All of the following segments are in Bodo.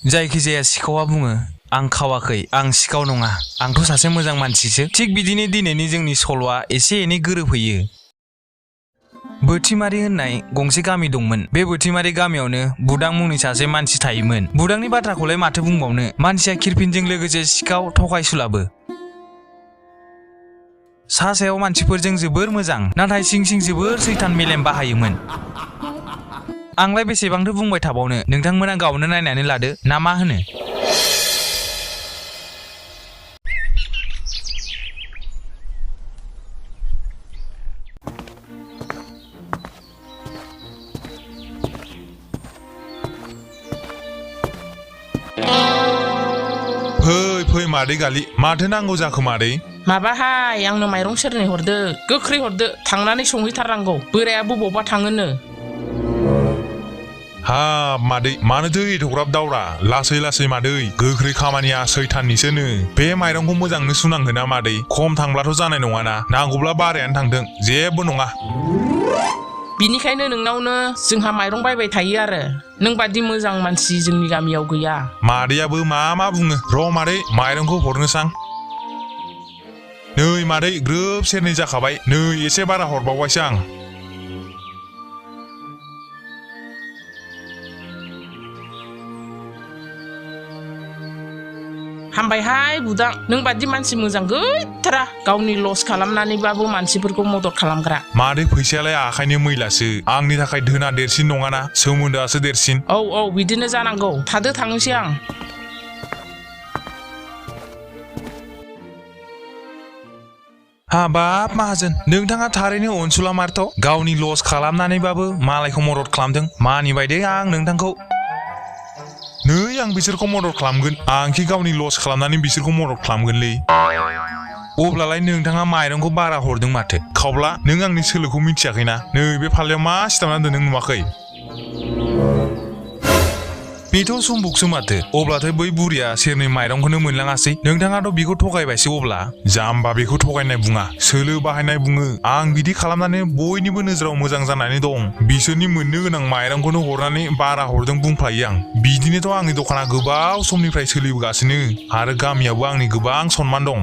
जायखिजाया सिखावा बुङो आं खावाखै आं सिखाव नङा आंथ' सासे मोजां मानसिसो थिग बिदिनो दिनैनि जोंनि सल'आ एसे एनै गोरोबहैयो। बोथिमारि होननाय गंसे गामि दंमोन। बे बोथिमारि गामियावनो बुदां मुंनि सासे मानसि थायोमोन। बुदांनि बाथ्राखौलाय माथो बुंबावनो, मानसिया खिरफिनजों लोगोसे सिखाव थखायसुलाबो। सा सायाव मानसिफोरजों जोबोर मोजां, नाथाय सिं सिं जोबोर सैथान मेलेम बाहायोमोन। आंलाय बेसेबांथो बुंबाय थाबावनो, नोंथांमोना गावनो नायनानै लादो ना मा होनो। फै मादै गालि, माथो नांगौ जाखो मादै? माबाहाय आंनो माइरं सेरनै हरदो, गोख्रै हरदो, थांनानै संहैथारनांगौ, बोराया बबावबा थाङोनो। हाब मादै मानोथो एथ'ग्राब दावरा, लासै लासै मादै, गोख्रै खामानिया सैथाननिसोनो। बे माइरंखौ मोजांनो सुनांगोना मादै, खम थांब्लाथ' जानाय नङाना, नांगौब्ला बारायानो थांथों, जेबो नङा। बिनिखायनो नोंनावनो जोंहा माइरं बायबाय थायो आरो, नों बादि मोजां मानसि जोंनि गामियाव गैया। मादैयाबो मा बुङो, र' मादै माइरंखौ हरनोसां। नै मादै ग्रोब सेरनै जाखाबाय, नै एसे बारा हरबावबायसो आं। हामबायहाय बुदां, नों बादि मानसि मोजां गैथारा, गावनि लस खालामनानैबाबो मानसिफोरखौ मदद खालामग्रा। मादै फैसायालाय आखाइनि मैलासो, आंनि थाखाय धोना देरसिन नङाना, सोमोन्दोआसो देरसिन। औ बिदिनो जानांगौ, थादो थांनोसै आं। हाबाब माहाजोन, नोंथाङा थारैनो अनसुला मारथ', गावनि लस खालामनानैबाबो मालायखौ मदद खालामदों। मानिबाय दे आं नोंथांखौ। नै आं बिसोरखौ मदद खालामगोन, आंखि गावनि लस खालामनानै बिसोरखौ मदद खालामगोनलै। अब्लालाय नोंथाङा माइरंखौ बारा हरदों माथो। खावब्ला नों आंनि सोलोखौ मिथियाखैना, नै बे फाल्लायाव मा सिथाबना दोनदों नुवाखै? बेथ' सम्बुकसो माथो, अब्लाथाय बै बुरिया सेरनै माइरंखौनो मोनलाङासै, नोंथाङाथ' बेखौ थगायबायसो। अब्ला जाम्बा, बेखौ थगायनाय बुङा, सोलो बाहायनाय बुङो। आं बिदि खालामनानै बयनिबो नोजोराव मोजां जानानै दं, बिसोरनि मोननो गोनां माइरंखौनो हरनानै बारा हरदों बुंफ्लायो आं। बिदिनोथ' आंनि दखाना गोबाव समनिफ्राय सोलिबोगासिनो, आरो गामियावबो आंनि गोबां सनमान दं।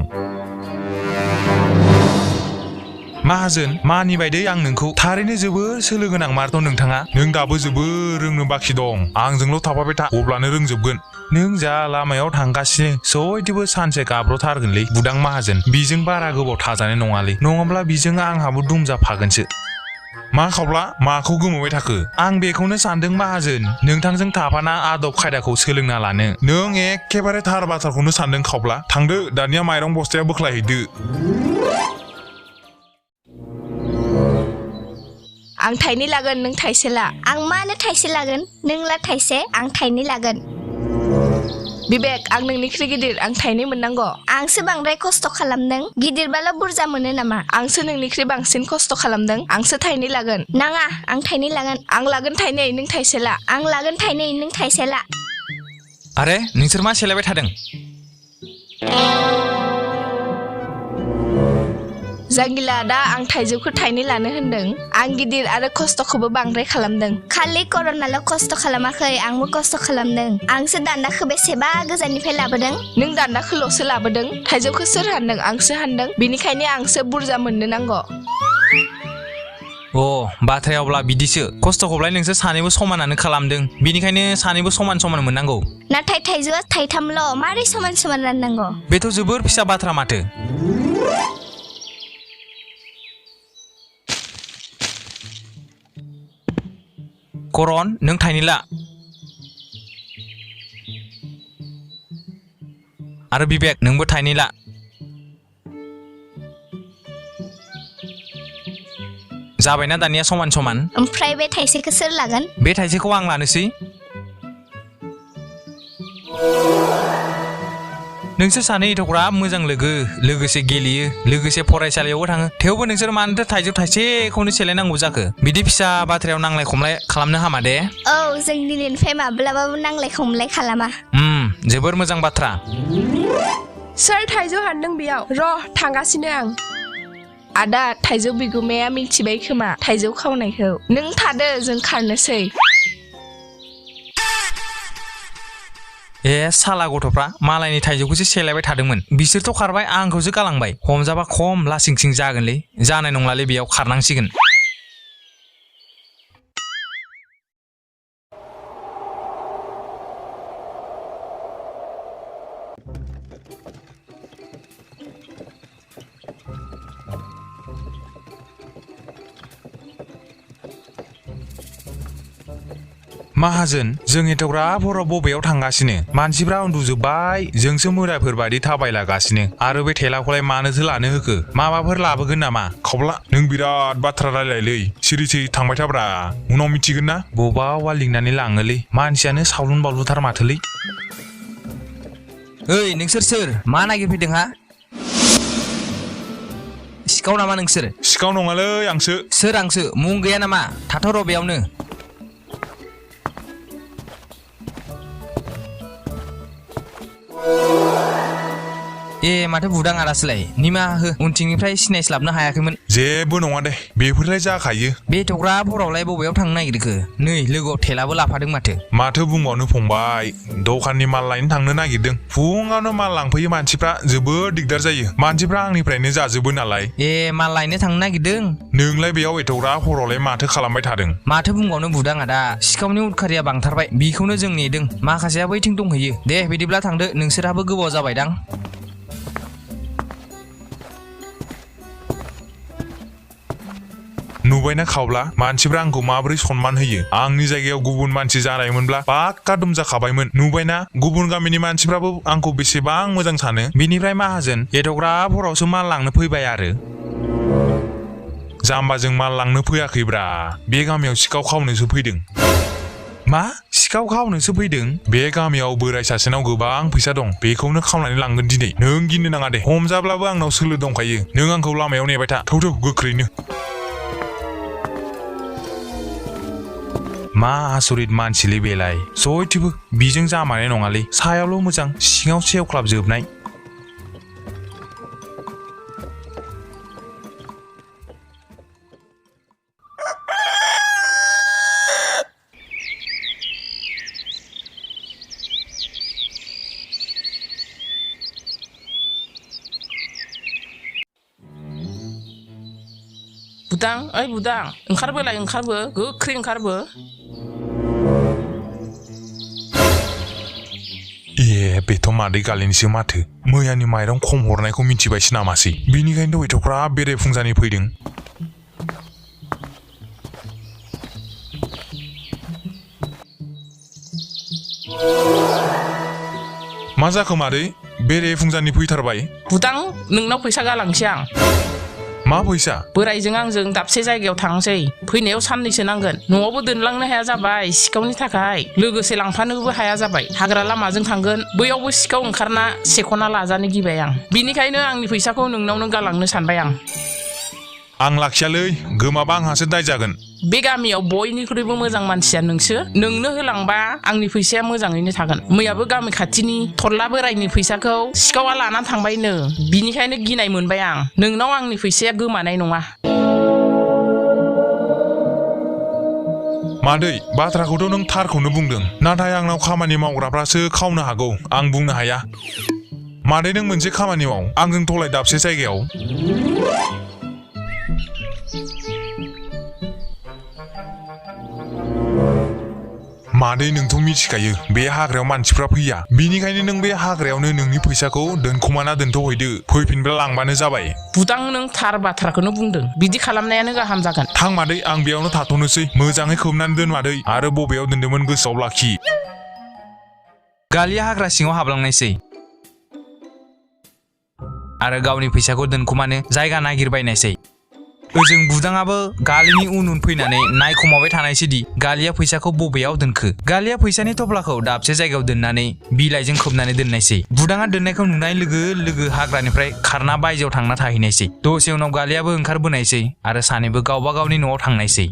माहाजोन मानिबाय दे आं नोंखौ, थारैनो जोबोर सोलो गोनां मारथ' नोंथाङा। नों दाबो जोबोर रोंनो बाखि दं, आंजोंल' थाफाबाय था, अब्लानो रोंजोबगोन। नों जा लामायाव थांगासिनो सयथिबो सानसे गाब्र'थारगोनलै बुदां माहाजोन, बिजों बारा गोबाव थाजानाय नङालै, नङाब्ला बिजों आंहाबो दुमजाफागोनसो। मा खावब्ला, माखौ गोमोबाय थाखो? आं बेखौनो सानदों माहाजोन, नोंथांजों थाफाना आदब खायदाखौ सोलोंना लानो। नों एखेबारे थार बाथ्राखौनो सानदों खावब्ला, थांदो दानिया माइरं बस्थाया बोख्लायहैदो। आं थाइनै लागोन, नों थाइसे ला। आं मानो थाइसे लागोन, नोंला थाइसे, आं थाइनै लागोन। बिबेक, आं नोंनिख्रुइ गिदिर, आं थाइनै मोननांगौ। आंसो बांद्राय खस्थ' खालामदों, गिदिरबाला बुरजा मोनो नामा? आंसो नोंनिख्रुइ बांसिन खस्थ' खालामदों, आंसो थाइनै लागोन। नाङा, आं थाइनै लागोन। आं लागोन थाइनै, नों थाइसे ला। आं लागोन थाइनै, नों थाइसे ला। आरे नोंसोर मा सेलायबाय थादों? जांगिला, दा आं थाइजौखौ थाइनै लानो होनदों, आं गिदिर आरो खस्थ'खौबो बांद्राय खालामदों। खालि कर'नाल' खस्थ' खालामाखै, आंबो खस्थ' खालामदों। आंसो दान्दाखौ बेसेबा गोजाननिफ्राय लाबोदों। नों दान्दाखौल'सो लाबोदों, थाइजौखौ सोर हानदों? आंसो हानदों, बेनिखायनो आंसो बुरजा मोननो नांगौ। बाथ्राया अब्ला बिदिसो, खस्थ'खौलाय नोंसोर सानैबो समानानो खालामदों, बेनिखायनो सानैबो समान समान मोननांगौ। नाथाय थाइजौआ थाइथामल', मारै समान समान राननांगौ? बेथ' जोबोर फिसा बाथ्रा माथो। करन, नों थाइनै ला। आरो बिबेक, नोंबो थाइनै ला। जाबायना दानिया समान समान? ओमफ्राय बे थाइसेखौ सोर लागोन? बे थाइसेखौ आं लानोसै। नोंसोर सानै एथ'ग्राब मोजां लोगो, लोगोसे गेलेयो, लोगोसे फरायसालियावबो थाङो, थेवबो नोंसोर मानोथो थाइजौ थाइसेखौनो सेलायनांगौ जाखो? बिदि फिसा बाथ्रायाव नांलाय खमलाय खालामनो हामा दे। औ, जों दिनैनिफ्राय माब्लाबाबो नांलाय खमलाय खालामा। जोबोर मोजां बाथ्रा। सोर थाइजौ हानदों बेयाव? र' थांगासिनो आं। आदा, थाइजौ बिगुमाया मिथिबाय खोमा थाइजौ खावनायखौ। नों थादो, जों खारनोसै। साला गथ'फ्रा मालायनि थाइजौखौसो सेलायबाय थादोंमोन बिसोरथ' खारबाय आंखौसो गालांबाय हमजाबा खम लासिंसिं जागोनलै जानाय नंलालै बेयाव खारनांसिगोन माहाजोन जों एथ'ग्राब हराव बबेयाव थांगासिनो मानसिफ्रा उन्दुजोब्बाय जोंसो मोदायफोर बायदि थाबायलागासिनो आरो बे थेलाखौलाय मानोथो लानो होखो माबाफोर लाबोगोन नामा खावब्ला नों बिराद बाथ्रा रायलायलै सिरि थांबाय थाब्रा उनाव मिथिगोन ना बबावबा लिंनानै लाङोलै मानसियानो सावलुन बावलुथार माथोलै ओइ नोंसोर सोर मा नागिरफैदों हा सिखाव नामा नोंसोर सिखाव नङालै आंसो सोर आंसो मुं गैया नामा थाथ' र' बेयावनो माथो बुदां आदासोलाय निमाहा हो उनथिंनिफ्राय सिनायस्लाबनो हायाखैमोन जेबो नङा दे बेफोरलाय जाखायो बे थग्रा हरावलाय बबेयाव थांनो नागिरखो नै लोगोआव थेलाबो लाफादों माथो बुंबावनो फंबाय दखाननि माल लायनो थांनो नागिरदों फुङावनो माल लांफैयो मानसिफ्रा जोबोद दिगदार जायो मानसिफ्रा आंनिफ्रायनो जाजोबो नालाय माल लायनो थांनो नागिरदों नोंलाय बेयाव एथ'ग्रा हरावलाय माथो खालामबाय थादों माथो बुंबावनो बुदां आदा सिखावनि उदखारिया बांथारबाय बिखौनो जों नेदों माखासेया बैथिं दंहैयो दे बिदिब्ला थांदो नोंसोरहाबो गोबाव जाबायदां नुबायना खावब्ला मानसिफ्रा आंखौ माबोरै सनमान होयो आंनि जायगायाव गुबुन मानसि जानायमोनब्ला पाक्का दुमजाखाबायमोन नुबायना गुबुन गामिनि मानसिफ्राबो आंखौ बेसेबां मोजां सानो बिनिफ्राय माहाजोन एथ'ग्राब हरावसो माल लांनो फैबाय आरो जाम्बाजों माल लांनो फैयाखैब्रा बे गामियाव सिखाव खावनोसो फैदों मा सिखाव खावनोसो फैदों बे गामियाव बोराय सासेनाव गोबां फैसा दं बेखौनो खावनानै लांगोन दिनै नों गिनो नाङा दे हमजाब्लाबो आंनाव सोलो दंखायो नों आंखौ लामायाव नेबाय था थौ गोख्रैनो मा आसरित मानसिलै बेलाय सयथिबो बिजों जामारनाय नङालै सायावल' मोजां सिङाव सेवख्लाबजोबनाय बुदां ओइ बुदां ओंखारबोलाय ओंखारबो गोख्रै ओंखारबो बेथ' मादै गालिनिसो माथो मैयानि माइरं खम हरनायखौ मिथिबायसो नामासै बिनिखायनोथ' एथ'ग्राब बेरे फुंजानि फैदों मा जाखो मादै बेरे फुंजानि फैथारबाय बुदां नोंनाव फैसा गालांसै आं मा फैसा बोरायजों आंजों दाबसे जायगायाव थांसै फैनायाव साननैसो नांगोन न'आवबो दोनलांनो हाया जाबाय सिखावनि थाखाय लोगोसे लांफानोबो हाया जाबाय हाग्रा लामाजों थांगोन बैयावबो सिखाव ओंखारना सेख'ना लाजानो गिबाय आं बिनिखायनो आंनि फैसाखौ नोंनावनो गालांनो सानबाय आं लाखियालै गोमाबा आंहासो दाय जागोन बे गामियाव बयनिख्रुइबो मोजां मानसिया नोंनो होलांबा आंनि फैसाया मोजाङैनो थागोन मैयाबो गामि खाथिनि थरला बोरायनि फैसाखौ सिखावा लानानै थांबायनो बिनिखायनो गिनाय मोनबाय आं नोंनाव आंनि फैसाया गोमानाय नङा मादै बाथ्राखौथ' नों थारखौनो बुंदों नाथाय आंनाव खामानि मावग्राफ्रासो खावनो हागौ आं बुंनो हाया मादै नों मोनसे खामानि माव आंजों थलाय दाबसे जायगायाव मादै नोंथ' मिथिखायो बे हाग्रायाव मानसिफ्रा फैया बिनिखायनो नों बे हाग्रायावनो नोंनि फैसाखौ दोनखुमाना दोनथ'हैदो फैफिनब्ला लांबानो जाबाय बुदां नों थार बाथ्राखौनो बुंदों बिदि खालामनायानो गाहाम जागोन थां मादै आं बेयावनो थाथ'नोसै मोजाङै खोबनानै दोन मादै आरो बबेयाव दोनदोंमोन गोसोआव लाखि गालिया हाग्रा सिङाव हाबलांनायसै आरो गावनि फैसाखौ दोनखुमानो जायगा नागिरबायनायसै ओजों बुदाङाबो गालिनि उन फैनानै नायखोमाबाय थानायसैदि गालिया फैसाखौ बबेयाव दोनखो गालिया फैसानि थफ्लाखौ दाबसे जायगायाव दोननानै बिलाइजों खोबनानै दोननायसै बुदाङा दोननायखौ नुनाय लोगो लोगो हाग्रानिफ्राय खारना बायजोआव थांना थाहैनायसै दसे उनाव गालियाबो ओंखारबोनायसै आरो सानैबो गावबा गावनि न'आव थांनायसै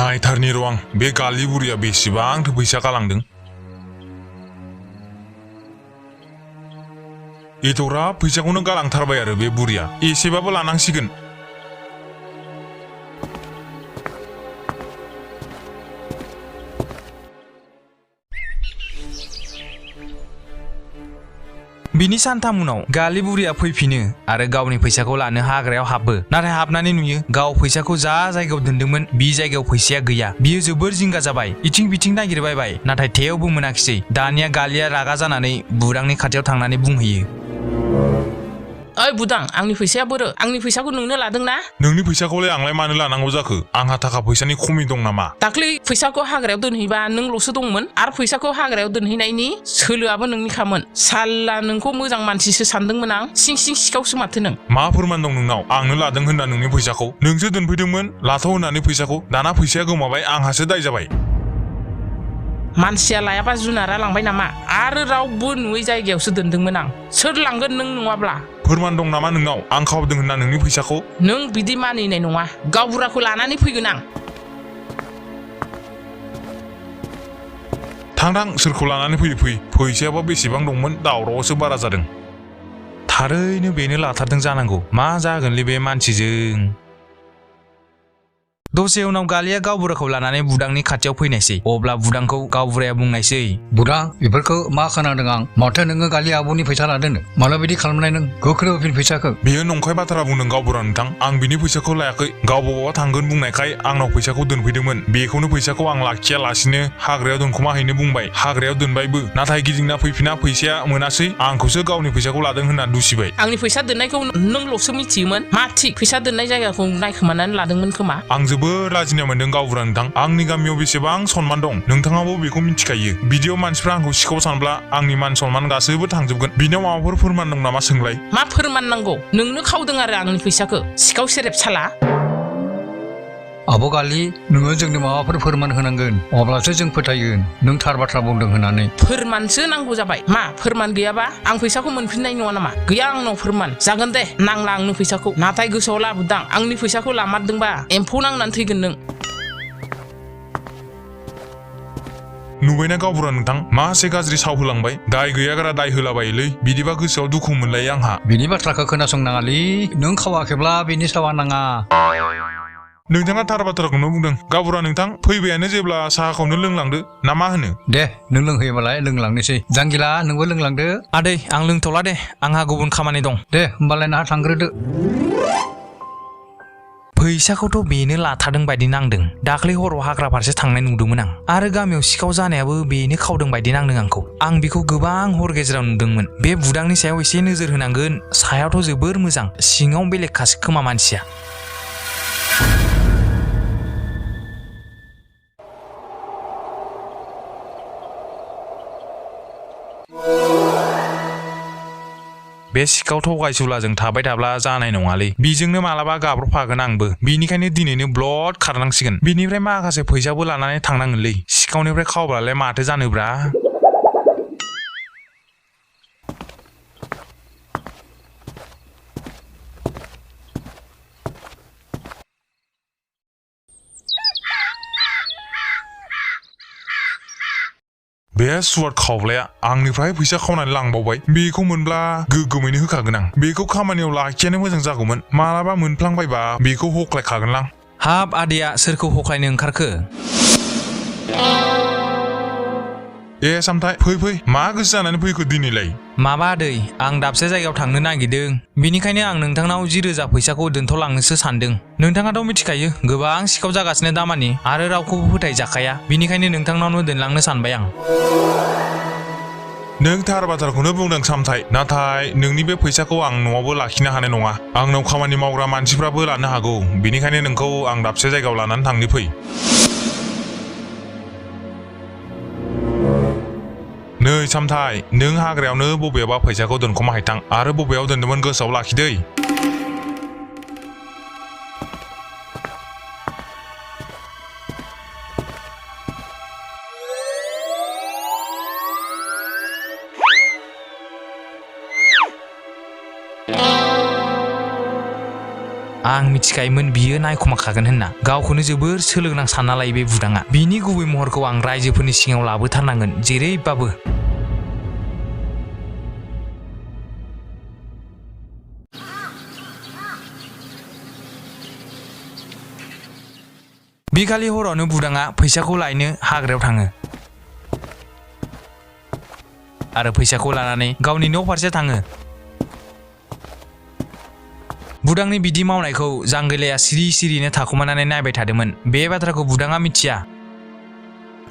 नायथारनि र' आं बे गालि बुरिया बेसेबांथो फैसा गालांदों एथ'ग्राब फैसाखौनो गालांथारबाय आरो बे बुरिया एसेबाबो लानांसिगोन बिनि सानथाम उनाव गालि बुरिया फैफिनो आरो गावनि फैसाखौ लानो हाग्रायाव हाबो नाथाय हाबनानै नुयो गाव फैसाखौ जा जायगायाव दोनदोंमोन बि जायगायाव फैसाया गैया बियो जोबोर जिंगा जाबाय इथिं बिथिं नागिरबायबाय नाथाय थेवबो मोनाखिसै दानिया गालिया रागा जानानै बुदांनि खाथियाव थांनानै बुंहैयो ओइ बुदां आंनि फैसाया बोरो आंनि फैसाखौ नोंनो लादोंना नोंनि फैसाखौलाय आंलाय मानो लानांगौ जाखो आंहा थाखा फैसानि खमि दं नामा दाख्लै फैसाखौ हाग्रायाव दोनहैबा नोंल'सो दंमोन आरो फैसाखौ हाग्रायाव दोनहैनायनि सोलोआबो नोंनिखामोन साल्ला नोंखौ मोजां मानसिसो सानदोंमोन आं सिं सिं सिखावसो माथो नों मा फोरमान दं नोंनाव आंनो लादों होनना नोंनि फैसाखौ नोंसो दोनफैदोंमोन लाथ' होननानै फैसाखौ दाना फैसाया गोमाबाय आंहासो दाय जाबाय मानसिया लायाबा जुनारा लांबाय नामा आरो रावबो नुयै जायगायावसो दोनदोंमोन आं सोर लांगोन नों नङाब्ला फोरमान दं नामा नोंनाव आं खावदों होनना नोंनि फैसाखौ नों बिदि मानिनाय नङा गावबुराखौ लानानै फैगोन आं थां सोरखौ लानानै फै फैसायाबा बेसेबां दंमोन दावरावसो बारा जादों थारैनो बेनो लाथारदों जानांगौ मा जागोनलै बे मानसिजों दसे उनाव गालिया गावबुराखौ लानानै बुदांनि खाथियाव फैनायसै अब्ला बुदांखौ गावबुराया बुंनायसै बुदां बेफोरखौ मा खोनादों आं माथो नोङो गालि आब'नि फैसा लादों माला बिदि खालामनाय नों गोख्रै होफिन फैसाखौ बेयो नंखाय बाथ्रा बुंदों गावबुरा नोंथां आं बिनि फैसाखौ लायाखै गावबागाव थांगोन बुंनायखाय आंनाव फैसाखौ दोनफैदोंमोन बेखौनो फैसाखौ आं लाखियालासिनो हाग्रायाव दोनखुमा हैनो बुंबाय हाग्रायाव दोनबायबो नाथाय गिदिंना फैफिना फैसाया मोनासै आंखौसो गावनि फैसाखौ लादों होनना दुसिबाय आंनि फैसा दोननायखौ नोंल'सो मिथियोमोन मा थिक फैसा दोननाय जायगाखौ नायखोमानानै लादोंमोन खोमा आं जोबोर लाजिनाय मोनदों गावबुरा नोंथां आंनि गामियाव बेसेबां सनमान दं नोंथाङाबो बेखौ मिथिखायो बिदियाव मानसिफ्रा आंखौ सिखाव सानब्ला आंनि मान सनमान गासैबो थांजोबगोन बिनाव माबाफोर फोरमान दं नामा सोंलाय मा फोरमान नांगौ नोंनो खावदों आरो आंनि फैसाखौ सिखाव सेरेब साला आब' गालि नोङो जोंनो माबाफोर फोरमान होनांगोन अब्लासो जों फोथायगोन नों थार बाथ्रा बुंदों होननानै फोरमानसो नांगौ जाबाय मा फोरमान गैयाबा आं फैसाखौ मोनफिननाय नङा नामा गैया आंनाव फोरमान जागोन दे नांला आंनो फैसाखौ नाथाय गोसोआव लाबोदां आंनि फैसाखौ लामारदोंबा एम्फौ नांनानै थैगोन नों नुबायना गावबुरा नोंथां मासे गाज्रि साव होलांबाय दाय गैयाग्रा दाय होलाबायोलै बिदिबा गोसोआव दुखु मोनलायो आंहा बिनि बाथ्राखौ खोनासंनाङालै नों खावाखैब्ला बिनि सावा नाङा नोंथाङा थार बाथ्राखौनो बुंदों गावबुरा नोंथां फैबायानो जेब्ला साहाखौनो लोंलांदो ना मा होनो दे नों लोंहोयोबालाय लोंलांनोसै जांगिला नोंबो लोंलांदो आदै आं लोंथ'ला दे आंहा गुबुन खामानि दं दे होमबालाय नाहा थांग्रोदो फैसाखौथ' बेनो लाथारदों बायदि नांदों दाख्लै हराव हाग्रा फारसे थांनाय नुदोंमोन आं आरो गामियाव सिखाव जानायाबो बेनो खावदों बायदि नांदों आंखौ आं बेखौ गोबां हर गेजेराव नुदोंमोन बे बुदांनि सायाव एसे नोजोर होनांगोन सायावथ' जोबोर मोजां सिङाव बेलेगखासो खोमा मानसिया बे सिखाव थगायसुलाजों थाबाय थाब्ला जानाय नङालै बिजोंनो मालाबा गाब्रफागोन आंबो बिनिखायनो दिनैनो ब्लड खारनांसिगोन बिनिफ्राय माखासे फैसाबो लानानै थांनांगोनलै सिखावनिफ्राय खावब्लालाय माथो जानोब्रा बे सुवाद खावब्लाया आंनिफ्राय फैसा खावनानै लांबावबाय बेखौ मोनब्ला गोगोमैनो होखागोन आं बेखौ खामानियाव लाखियानो मोजां जागौमोन मालाबा मोनफ्लांबायबा बेखौ हख्लायखागोनलां हाब आदैया सोरखौ हख्लायनो ओंखारखो ए सामथाय फै मा गोसो जानानै फैखो दिनैलाय माबा आदै आं दाबसे जायगायाव थांनो नागिरदों बिनिखायनो आं नोंथांनाव 10,000 फैसाखौ दोनथ'लांनोसो सानदों नोंथाङाथ' मिथिखायो गोबां सिखाव जागासिनो दामानि आरो रावखौबो फोथायजाखाया बिनिखायनो नोंथांनावनो दोनलांनो सानबाय आं नों थार बाथ्राखौनो बुंदों सामथाय नाथाय नोंनि बे फैसाखौ आं न'आवबो लाखिनो हानाय नङा आंनाव खामानि मावग्रा मानसिफ्राबो लानो हागौ बिनिखायनो नोंखौ आं दाबसे जायगायाव लानानै थांनो फै नै सामथाय नों हाग्रायावनो बबेयावबा फैसाखौ दोनखोमा हैथां आरो बबेयाव दोनदोंमोन गोसोआव लाखिदै आं मिथिखायोमोन बियो नायखुमाखागोन होनना गावखौनो जोबोर सोलो गोनां सानना लायो बे बुदाङा बिनि गुबै महरखौ आं रायजोफोरनि सिगाङाव लाबोथारनांगोन जेरैबाबो बिखालि हरावनो बुदाङा फैसाखौ लायनो हाग्रायाव थाङो आरो फैसाखौ लानानै गावनि न' फारसे थाङो बुदांनि बिदि मावनायखौ जांगिलाया सिरि सिरिनो थाखुमानानै नायबाय थादोंमोन बे बाथ्राखौ बुदाङा मिथिया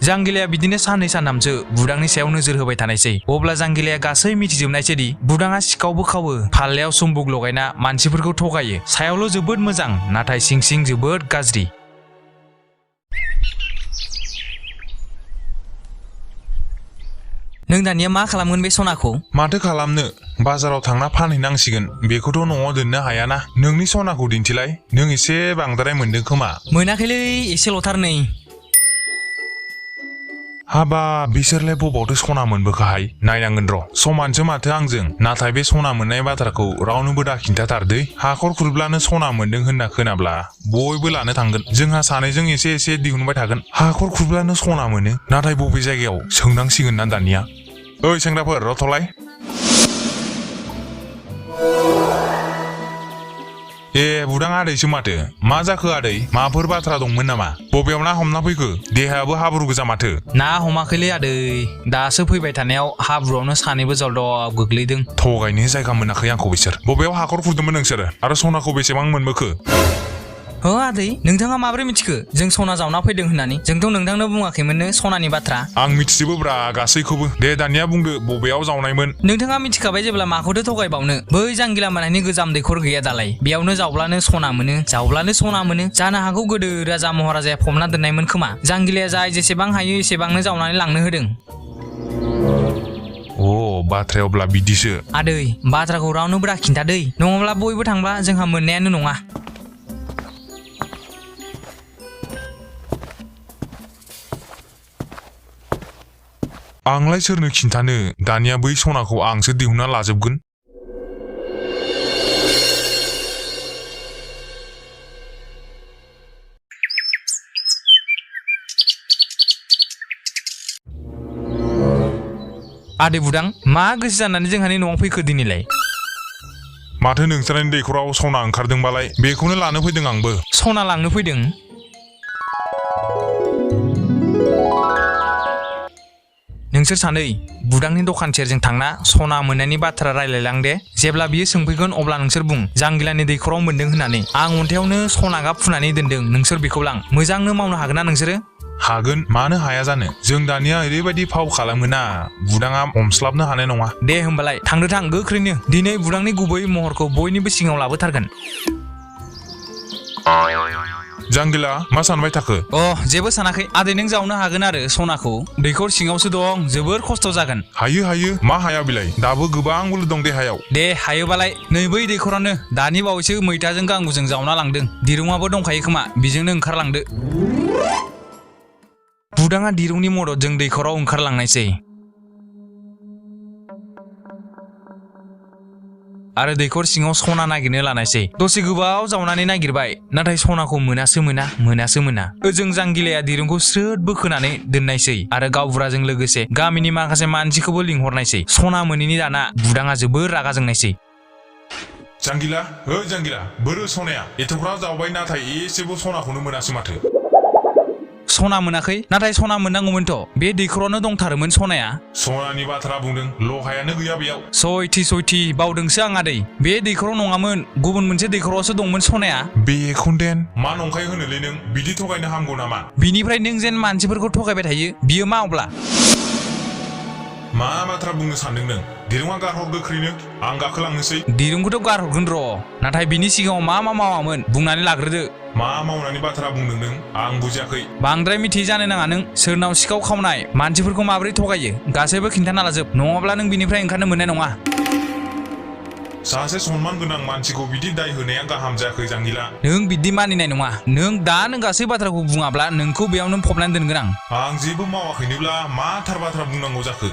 जांगिलाया बिदिनो साननै सानथामसो बुदांनि सायाव नोजोर होबाय थानायसै अब्ला जांगिलाया गासै मिथिजोबनायसैदि बुदाङा सिखावबो खावो फाल्लायाव सुम्बुक लगायना मानसिफोरखौ थगायो सायावल' जोबोद मोजां नाथाय सिं सिं जोबोद गाज्रि नों दानिया मा खालामगोन बे सनाखौ माथो खालामनो बाजाराव थांना फानहैनांसिगोन बेखौथ' न'आव दोननो हायाना नोंनि सनाखौ दिन्थिलाय नों एसे बांद्राय मोनदों खोमा मोनाखैलै एसेल'थार नै हाबा बिसोरलाय बबावथो सना मोनबोखाहाय नायनांगोन र' समानसो माथो आंजों नाथाय बे सना मोननाय बाथ्राखौ रावनोबो दाखिन्थाथारदै हाखर खुरब्लानो सना मोनदों होनना खोनाब्ला बयबो लानो थांगोन जोंहा सानैजों एसे एसे दिहुनबाय थागोन हाखर खुरब्लानो सना मोनो नाथाय बबे जायगायाव सोंनांसिगोन ना दानिया ओइ सेंग्राफोर रथ'लाय ए बुदां आदैसो माथो मा जाखो आदै माबाफोर बाथ्रा दंमोन नामा बबेयाव ना हमना फैखो देहायाबो हाब्रु गोजा माथो ना हमाखैलै आदै दासो फैबाय थानायाव हाब्रुआवनो सानैबो जलदब गोग्लैदों थगायनो जायगा मोनाखै आंखौ बिसोर बबेयाव हाखर खुरदोंमोन नोंसोरो आरो सनाखौ बेसेबां मोनबोखो हो आदै नोंथाङा माबोरै मिथिखो जों सना जावना फैदों होननानै जोंथ' नोंथांनो बुङाखैमोननो सनानि बाथ्रा आं मिथिजोबोब्रा गासैखौबो दे दानिया बुंदो बबेयाव जावनायमोन नोंथाङा मिथिखाबाय जेब्ला माखौथो थगायबावनो बै जांगिला मोननायनि गोजाम दैखर गैया दालाय बेयावनो जावब्लानो सना मोनो जावब्लानो सना मोनो जानो हागौ गोदो राजा महाराजाया फबना दोननायमोन खोमा जांगिलाया जाय जेसेबां हायो एसेबांनो जावनानै लांनो होदों अ बाथ्राया अब्ला बिदिसो आदै बाथ्राखौ रावनोबो दाखिन्थादै नङाब्ला बयबो थांब्ला जोंहा मोननायानो नङा आंलाय सोरनो खिन्थानो दानिया बै सनाखौ आंसो दिहुनना लाजोबगोन आदै बुदां मा गोसो जानानै जोंहानि न'आव फैखो दिनैलाय माथो नोंसोरनि दैखराव सना ओंखारदोंबालाय बेखौनो लानो फैदों आंबो सना लांनो फैदों नोंसोर सानै बुदांनि दखान सेरजों थांना सना मोननायनि बाथ्रा रायलायलां दे जेब्ला बियो सोंफैगोन अब्ला नोंसोर बुं जांगिलानि दैखराव मोनदों होननानै आं अन्थायावनो सना गाब फुनानै दोनदों नोंसोर बेखौ लां मोजांनो मावनो हागोन ना नोंसोरो हागोन मानो हाया जानो जों दानिया ओरैबायदि फाव खालामोना बुदाङा हमस्लाबनो हानाय नङा दे होमबालाय थांदो थां गोख्रैनो दिनै बुदांनि गुबै महरखौ बयनिबो सिगाङाव लाबोथारगोन जांगिला मा सानबाय थाखो जेबो सानाखै आदै नों जावनो हागोन आरो सनाखौ दैखर सिङावसो दं जोबोर खस्थ' जागोन हायो मा हाया बिलाय दाबो गोबां बोलो दं देहायाव दे हायोबालाय नै बै दैखरानो दानि बावैसो मैथाजों गांगुजों जावना लांदों दिरुङाबो दंखायो खोमा बेजोंनो ओंखारलांदो बुदाङा दिरुंनि मददजों दैखराव ओंखारलांनायसै आरो दैखर सिङाव सना नागिरनो लानायसै दसे गोबाव जावनानै नागिरबाय नाथाय सनाखौ मोनासो मोना ओजों जांगिलाया दिरुंखौ स्रोद बोखोनानै दोननायसै आरो गावबुराजों लोगोसे गामिनि माखासे मानसिखौबो लिंहरनायसै सना मोनैनि दाना बुदाङा जोबोर रागा जोंनायसै जांगिला बोरो सनाया एथ'ग्राब जावबाय नाथाय एसेबो सनाखौनो मोनासै माथो सना मोनाखै नाथाय सना मोननांगौमोनथ' बे दैखरावनो दंथारोमोन सनाया सनानि बाथ्रा बुंदों लहायानो गैया बेयाव सयथि बावदोंसो आं आदै बे दैखराव नङामोन गुबुन मोनसे दैखरावसो दंमोन सनाया बेखौदेन मा नंखाय होनोलै नों बिदि थगायनो हामगौ नामा बिनिफ्राय नों जेन मानसिफोरखौ थगायबाय थायो बियो मा अब्ला मा बाथ्रा बुंनो सानदों नों दिरुङा गारहर गोख्रैनो आं गाखोलांनोसै दिरुंखौथ' गारहरगोन र' नाथाय बिनि सिगाङाव मा मावामोन बुंनानै लाग्रोदो मा मावनानै बाथ्रा बुंदों नों आं बुजियाखै बांद्राय मिथियै जानो नाङा नों सोरनाव सिखाव खावनाय मानसिफोरखौ माबोरै थगायो गासैबो खिन्थाना लाजोब नङाब्ला नों बिनिफ्राय ओंखारनो मोननाय नङा सासे सनमान गोनां मानसिखौ बिदि दाय होनाया गाहाम जायाखै जांगिला नों बिदि मानिनाय नङा नों दानो गासै बाथ्राखौ बुङाब्ला नोंखौ बेयावनो फबनानै दोनगोन आं जेबो मावाखैनोब्ला मा थार बाथ्रा बुंनांगौ जाखो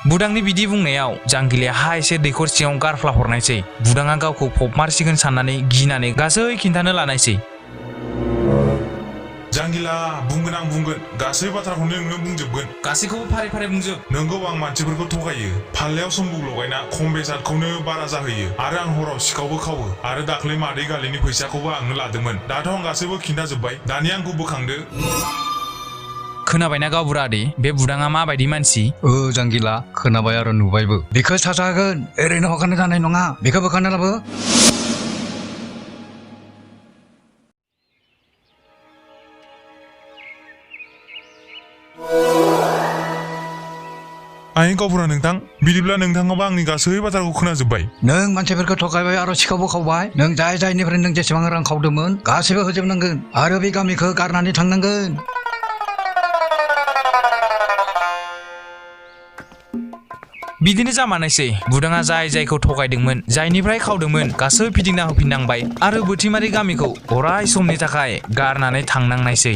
बुदांनि बिदि बुंनायाव जांगिलाया हा एसे दैखर सिङाव गारफ्ला हरनायसै बुदाङा गावखौ फबमारसिगोन साननानै गिनानै गासै खिन्थानो लानायसै जांगिला बुंगोन आं बुंगोन गासै बाथ्राखौनो नोंनो बुंजोबगोन गासैखौबो फारि फारि बुंजोब नोंगौ आं मानसिफोरखौ थगायो फाल्लायाव सम्बुक लगायना खम बेसादखौनो बारा जाहोयो आरो आं हराव सिखावबो खावो आरो दाख्लै मादै गालिनि फैसाखौबो आंनो लादोंमोन दाथ' आं गासैबो खिन्थाजोब्बाय दानिया आंखौ बोखांदो खोनाबायना गावबुरा आदै बे बुदाङा माबायदि मानसि जांगिला खोनाबाय आरो नुबायबो बेखौ साजागोन ओरैनो हगारनो जानाय नङा बेखौ बोखारना लाबो आइ गावबुरा नोंथां बिदिब्ला नोंथाङाबो आंनि गासै बाथ्राखौ खोनाजोब्बाय नों मानसिफोरखौ थगायबाय आरो सिखावबो खावबाय नों जायनिफ्राय नों जेसेबां रां खावदोंमोन गासैबो होजोबनांगोन आरो बे गामिखौ गारनानै थांनांगोन बिदिनो जामारनायसै बुदाङा जायखौ थगायदोंमोन जायनिफ्राय खावदोंमोन गासै फिदिंना होफिननांबाय आरो बोथिमारि गामिखौ अराय समनि थाखाय गारनानै थांनांनायसै